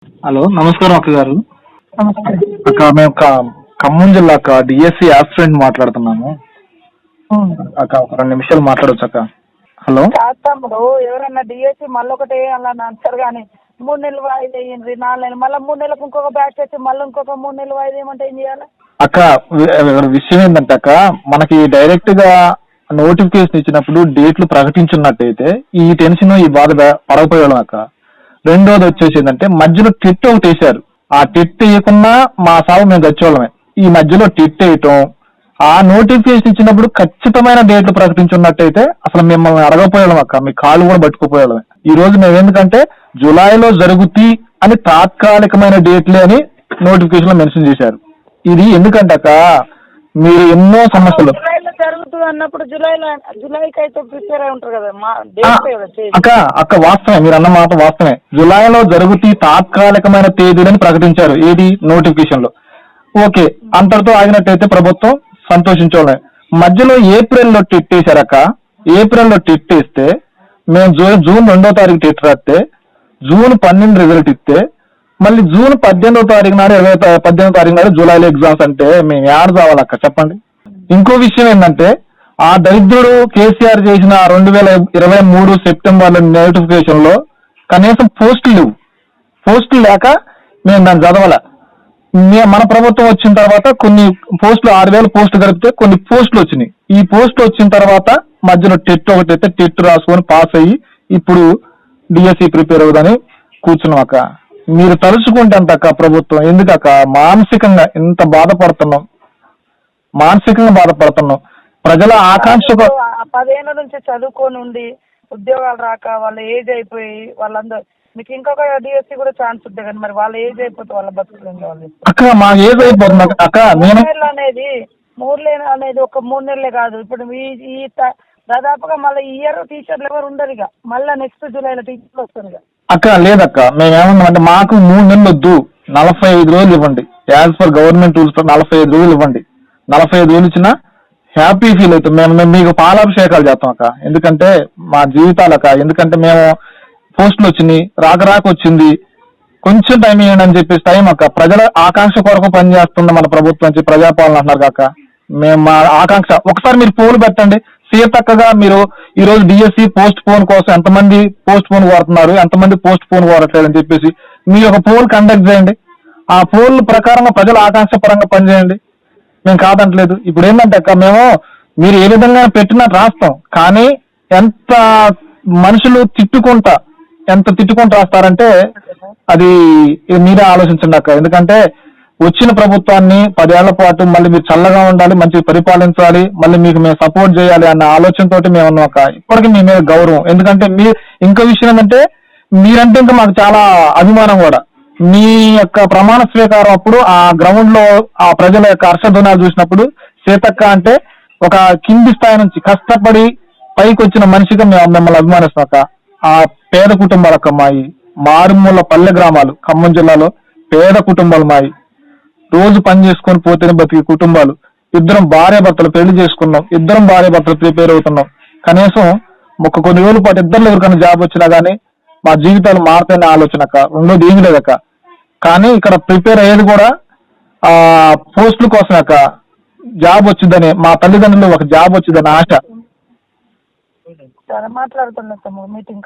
Hello, నమస్కారం అక్క గారు. నమస్తే. అక్క మేము ఖమ్మం జిల్లా అక్క డిఎస్సి ఆస్పిరెంట్ మాట్లాడుతున్నాము. అక్క ఒక 2 నిమిషాలు మాట్లాడొచ్చు అక్క? హలో. కాదు తమ్ముడు, ఎవరన్నా డిఎస్సి మళ్ళొకటి అలా అంటారు కానీ 3 నెలలు వాయిదా వేయండి, 4 నెలలు, మళ్ళీ 3 నెలలకు ఇంకొక బ్యాచ్ వచ్చి మళ్ళీ ఇంకొక 3 నెలలు వాయిదా వేయమంటే ఏం చేయాలి? అక్క విషయం ఏంటంటే అక్క, మనకి డైరెక్ట్ గా నోటిఫికేషన్ ఇచ్చినప్పుడు డేట్లు ప్రకటించున్నట్టయితే ఈ టెన్షన్ ఈ బాధ పడకపోయాం అక్క. రెండోది వచ్చేసి ఏంటంటే మధ్యలో టిట్ ఒకటి వేశారు. ఆ టిట్ వేయకుండా మా సాగు మేము గచ్చేవాళ్ళమే. ఈ మధ్యలో టిట్ వేయటం, ఆ నోటిఫికేషన్ ఇచ్చినప్పుడు ఖచ్చితమైన డేట్లు ప్రకటించున్నట్టయితే అసలు మిమ్మల్ని అడగపోయాం అక్క, మీ కాళ్ళు కూడా పట్టుకుపోయాం. ఈ రోజు మేము ఎందుకంటే జులైలో జరుగుతాయి అని తాత్కాలికమైన డేట్లే అని నోటిఫికేషన్ లో మెన్షన్ చేశారు. ఇది ఎందుకంటే అక్క, మీరు ఎన్నో సమస్యలు జులైలో జరుగుతుంది అన్నప్పుడు జులైకి అయితే ప్రిపేర్ అయి ఉంటారు కదా. అక్క వాస్తవమే, మీరు అన్న మాట వాస్తవమే. జులైలో జరుగుతాయి తాత్కాలికమైన తేదీలని ప్రకటించారు ఏది నోటిఫికేషన్ లో. ఓకే, అంతటితో ఆగినట్టయితే ప్రభుత్వం సంతోషించాలి. మధ్యలో ఏప్రిల్లో టిట్ వేశారక్క. ఏప్రిల్లో టిట్ వేస్తే మేము జూన్ 2వ తారీఖు టిట్ రాస్తే జూన్ 12 రిజల్ట్ ఇస్తే మళ్ళీ జూన్ 18వ తారీఖు నాడు 18వ తారీఖు నాడు జూలైలో ఎగ్జామ్స్ అంటే మేము ఏడు కావాలక్క చెప్పండి. ఇంకో విషయం ఏంటంటే ఆ దరిద్రుడు కేసీఆర్ చేసిన 2023 సెప్టెంబర్ నోటిఫికేషన్ లో కనీసం పోస్టులు లేవు. పోస్టులు లేక మేము దాన్ని చదవాల. మన ప్రభుత్వం వచ్చిన తర్వాత కొన్ని పోస్టులు 6,000 పోస్టులు కలిపితే కొన్ని పోస్టులు వచ్చినాయి. ఈ పోస్టులు వచ్చిన తర్వాత మధ్యలో టెట్ ఒకటి అయితే టెట్ రాసుకొని పాస్ అయ్యి ఇప్పుడు డిఎస్సి ప్రిపేర్ అవుదని కూర్చున్నాం అక్క. మీరు తలుచుకుంటే అంత అక్క ప్రభుత్వం ఎందుకక్క మానసికంగా ఇంత బాధపడుతున్నాం, ప్రజల ఆకాంక్ష. 10 ఏళ్ళ నుంచి చదువుకొని ఉండి ఉద్యోగాలు రాక వాళ్ళ ఏజ్ అయిపోయి వాళ్ళందరూ మీకు ఇంకొక డిఎస్సి కూడా ఛాన్స్ ఉంటుంది కానీ మరి వాళ్ళ ఏజ్ అయిపోతే వాళ్ళ బతుకులు అక్క. మా ఏజ్ అయిపోతుంది అక్క. నేను అనేది 3 నెలలు అనేది ఒక 3 నెలలే కాదు. ఇప్పుడు ఈ దాదాపుగా మళ్ళీ ఈ ఇయర్ టీచర్లు ఎవరు ఉండరు ఇక. మళ్ళీ నెక్స్ట్ జూలైలో టీచర్లు వస్తారు ఇక. అక్క లేదక్క, మేమేమన్నామంటే మాకు 3 నెలలు వద్దు, 45 రోజులు ఇవ్వండి. యాజ్ పర్ గవర్నమెంట్ రూల్స్ 45 రోజులు ఇవ్వండి. 45 రోజులు ఇచ్చినా హ్యాపీ ఫీల్ అవుతాం. మేము మీకు పాలాభిషేకాలు చేస్తాం అక్క. ఎందుకంటే మా జీవితాలు అక్క. ఎందుకంటే మేము పోస్టులు వచ్చినాయి, రాక వచ్చింది, కొంచెం టైం ఇవ్వండి అని చెప్పేసి టైం అక్క. ప్రజల ఆకాంక్ష కొరకు పనిచేస్తుంది మన ప్రభుత్వం ప్రజాపాలన అంటున్నారు కాక. మేము మా ఆకాంక్ష ఒకసారి మీరు పోలు పెట్టండి. సీతక్కగా మీరు ఈ రోజు డిఎస్సి పోస్ట్ పోన్ కోసం ఎంతమంది పోస్ట్ పోన్ కోరుతున్నారు, ఎంతమంది పోస్ట్ పోన్ కోరట్లేదు అని చెప్పేసి మీరు ఒక పోల్ కండక్ట్ చేయండి. ఆ పోల్ ప్రకారంగా ప్రజల ఆకాంక్ష పరంగా పనిచేయండి. మేము కాదంటలేదు. ఇప్పుడు ఏంటంటే అక్క, మేము మీరు ఏ విధంగా పెట్టినా రాస్తాం, కానీ ఎంత మనుషులు ఎంత తిట్టుకుంటూ రాస్తారంటే అది మీరే ఆలోచించండి అక్క. ఎందుకంటే వచ్చిన ప్రభుత్వాన్ని 10 ఏళ్ల పాటు మళ్ళీ మీరు చల్లగా ఉండాలి, మంచిగా పరిపాలించాలి, మళ్ళీ మీకు మేము సపోర్ట్ చేయాలి అన్న ఆలోచనతోటి మేము ఉన్నాం అక్క. ఇప్పటికీ మీ మీద గౌరవం. ఎందుకంటే ఇంకో విషయం ఏంటంటే మీరంటే ఇంకా మాకు చాలా అభిమానం కూడా. మీ యొక్క ప్రమాణ స్వీకారం అప్పుడు ఆ గ్రౌండ్ లో ఆ ప్రజల యొక్క హర్షధ్వనాలు చూసినప్పుడు సీతక్క అంటే ఒక కింది స్థాయి నుంచి కష్టపడి పైకి వచ్చిన మనిషిగా మేము మిమ్మల్ని అభిమానిస్తాం అక్క. ఆ పేద కుటుంబాలక్క మాయి, మారుమూల పల్లె గ్రామాలు, ఖమ్మం జిల్లాలో పేద కుటుంబాలు మాయి, రోజు పని చేసుకొని పోతేనే బతికే కుటుంబాలు. ఇద్దరం భార్యాభర్తలు పెళ్లి చేసుకున్నాం, ఇద్దరం భార్యాభర్తలు ప్రిపేర్ అవుతున్నాం. కనీసం కొన్ని రోజుల పాటు ఇద్దరు ఎవరికైనా జాబ్ వచ్చినా గానీ మా జీవితాలు మారుతాయనే ఆలోచన అక్క. రెండోది ఏమి లేదక్క. కానీ ఇక్కడ ప్రిపేర్ అయ్యేది కూడా ఆ పోస్టుల కోసం అక్క. జాబ్ వచ్చిందని మా తల్లిదండ్రులు ఒక జాబ్ వచ్చిందని ఆశ. మాట్లాడుతున్నా మీటింగ్